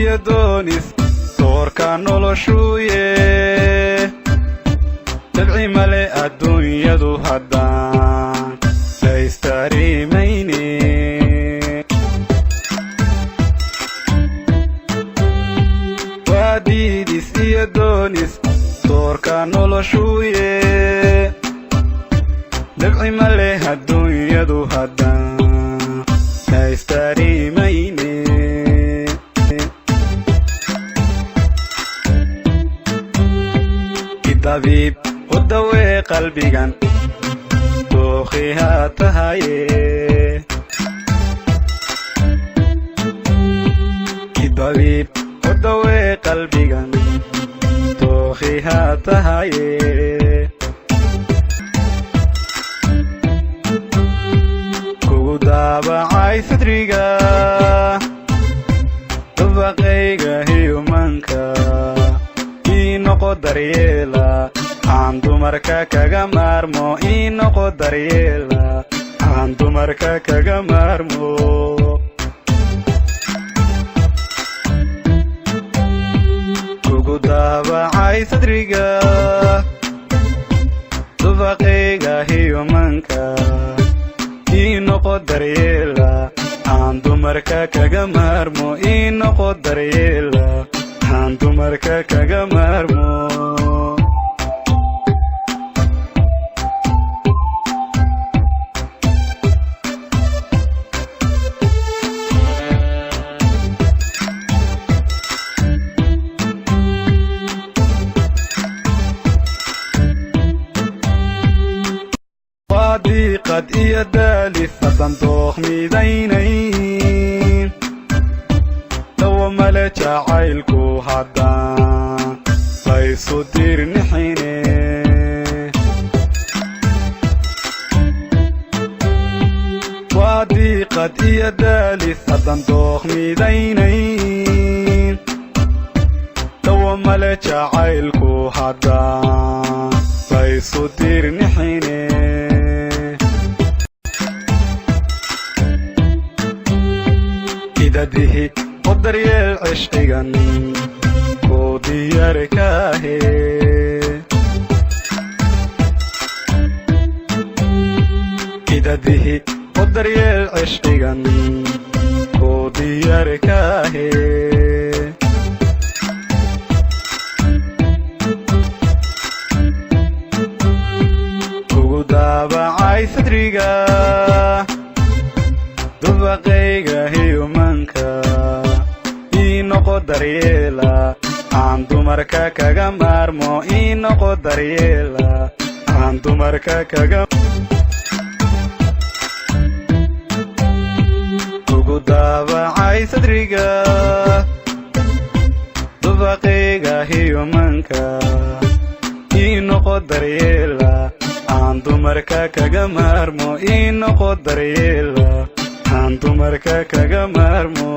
iyo doonis doorka noloshuye dabci male adduunyadu haddaan la istariimayne waa diidis iyo doonis doorka noloshuye dabci male adduunyadu haddaan la istariimayne طبيب ودوي قلبيغان دوخيها تهايه طبيب ودوي قلبيغان دوخيها تهايه كوغو دابعاي صدريغا دبقيغا هيومانكا inoqo daryeela aan dumarka kaga maarmo inoqo daryeela aan dumarka kaga maarmo kugu daabacay sadriga dubaqayga hiyumanka inoqo daryeela aan dumarka kaga maarmo inoqo daryeela aan dumarka kaga maarmo qad iyo daalis haddaan dookhmidaynayn dawo male jacaylku haddaan laysu dirnixine waa diiqad iyo daalis haddaan dookhmidaynayn dawo male jacaylku haddaan laysu dirnixine idadihi ودريال عشقيغان كوديار كاهي إداده ودريال عشقيغان كوديار كاهي كوغو دابعاي صدريغا دبقيغا هيومانكا inoqo daryeela aan dumarka kaga maarmo inoqo daryeela aan dumarka kaga kugu daabacay sadriga dubaqayga hiyumanka inoqo daryeela aan dumarka kaga maarmo inoqo daryeela aan dumarka kaga maarmo